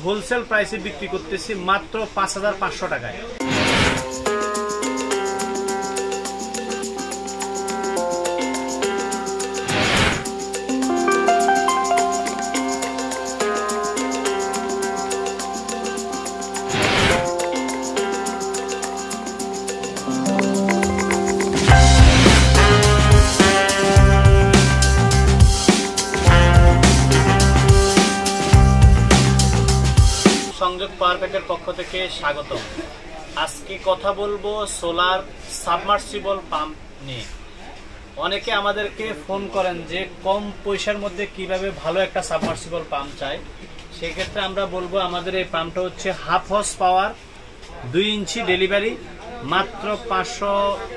Wholesale প্রাইসে বিক্রি করতেছি মাত্র ৫,৫০০ টাকায়। সংযোগ পাওয়ার প্যাকের পক্ষ থেকে স্বাগত। আজকে কথা বলবো সোলার সাবমার্সিবল পাম্প নিয়ে। অনেকে আমাদেরকে ফোন করেন যে কম পয়সার মধ্যে কিভাবে ভালো একটা সাবমার্সিবল পাম্প চাই। সেক্ষেত্রে আমরা বলবো আমাদের এই পাম্পটা হচ্ছে 1/2 হর্স পাওয়ার, 2 ইঞ্চি ডেলিভারি, মাত্র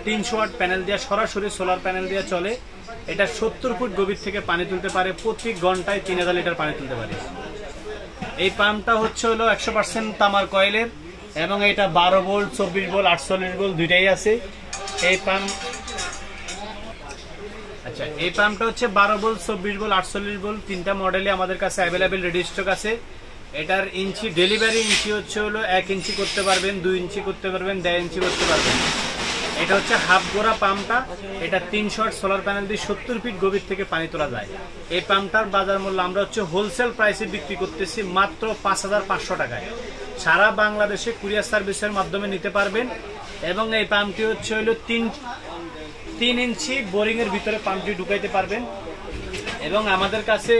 300 ওয়াট প্যানেল দিয়ে, সরাসরি সোলার প্যানেল দিয়ে চলে। এটা 70 ফুট গভীর থেকে পানি তুলতে পারে, প্রতি ঘন্টায় 3000 লিটার পানি তুলতে পারে। এই পাম্পটা হচ্ছে হলো 100% তামার কয়েলের এবং এটা 12 ভোল্ট, 24 ভোল্ট, 48 ভোল্ট দুইটাই আছে। এই পাম্পটা হচ্ছে 12 ভোল্ট, 24 ভোল্ট, 48 ভোল্ট তিনটা মডেলে আমাদের কাছে অ্যাভেলেবেল রেডি স্টক আছে। এটার ইঞ্চি ডেলিভারি ইঞ্চি হচ্ছে হলো 1 ইঞ্চি করতে পারবেন, 2 ইঞ্চি করতে পারবেন, 1.5 ইঞ্চি করতে পারবেন। এটা হচ্ছে হাফ গোড়া পাম্পটা। এটা 300 ওয়াট সোলার প্যানেল দিয়ে 70 ফিট গভীর থেকে পানি তোলা যায়। এই পাম্পটার বাজার মূল্য আমরা হচ্ছে হোলসেল প্রাইসে বিক্রি করতেছি মাত্র ৫,৫০০ টাকায়। সারা বাংলাদেশে কুরিয়ার সার্ভিসের মাধ্যমে নিতে পারবেন। এবং এই পাম্পটি হচ্ছে হলো 3 ইঞ্চি বোরিং এর ভিতরে পাম্পটি ঢুকাইতে পারবেন। এবং আমাদের কাছে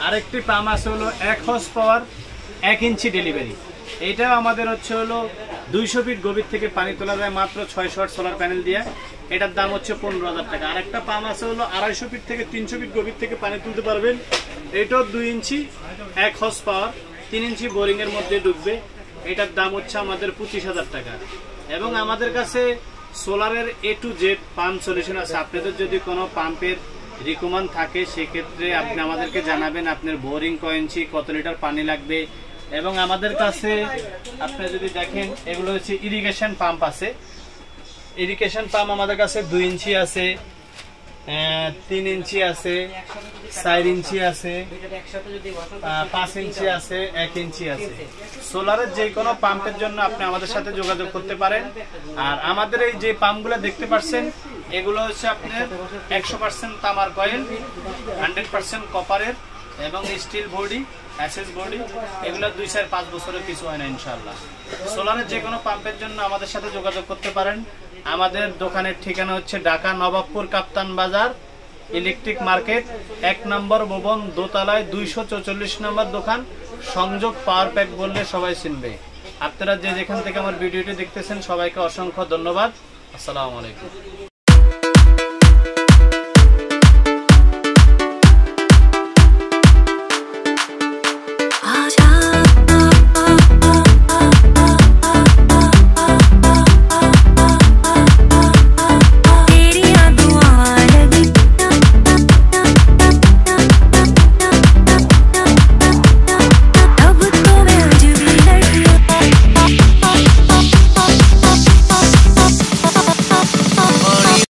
আরেকটি পাম্প আছে হলো 1 হর্স পাওয়ার, 1 ইঞ্চি ডেলিভারি। এটাও আমাদের হচ্ছে হলো 200 ফিট গভীর থেকে পানি তোলা যায় মাত্র 600 ওয়াট সোলার প্যানেল দিয়ে। এটার দাম হচ্ছে 15,000 টাকা। আরেকটা পাম্প আছে হলো 250 ফিট থেকে 300 ফিট গভীর থেকে পানি তুলতে পারবেন। এটাও 2 ইঞ্চি, 1 হর্স পাওয়ার, 3 ইঞ্চি বোরিং এর মধ্যে ঢুকবে। এটার দাম হচ্ছে আমাদের 25,000 টাকা। এবং আমাদের কাছে সোলারের A to Z pump solution আছে। আপনাদের যদি কোনো পাম্পের রিকমেন্ড থাকে সেক্ষেত্রে আপনি আমাদেরকে জানাবেন আপনার বোরিং কয় ইঞ্চি, কত লিটার পানি লাগবে। এবং আমাদের কাছে আপনি যদি দেখেন এগুলো হচ্ছে ইরিগেশন পাম্প আছে। ইরিগেশন পাম্প আমাদের কাছে 2 ইঞ্চি আছে, 3 ইঞ্চি আছে, 4 ইঞ্চি আছে, 5 ইঞ্চি আছে, 1 ইঞ্চি আছে। সোলারের যে কোনো পাম্পের জন্য আপনি আমাদের সাথে যোগাযোগ করতে পারেন। আর আমাদের এই যে পাম্পগুলো দেখতে পাচ্ছেন এগুলো হচ্ছে আপনার 100% তামার কয়েল, 100% কপারের এবং স্টিল বডি, অ্যাসেস বডি। এগুলো 2-5 বছরের কিছু হয় না ইনশাআল্লাহ। সোলারের যে কোনো পাম্পের জন্য আমাদের সাথে যোগাযোগ করতে পারেন। আমাদের দোকানের ঠিকানা হচ্ছে ঢাকা নবাবপুর কাপ্তান বাজার ইলেকট্রিক মার্কেট, 1 নম্বর ভবন, দোতলায়, 244 নম্বর দোকান। সংযোগ পাওয়ার প্যাক বললে সবাই চিনবে। আপনারা যে যেখান থেকে আমার ভিডিওটি দেখতেছেন সবাইকে অসংখ্য ধন্যবাদ। আসসালামু আলাইকুম।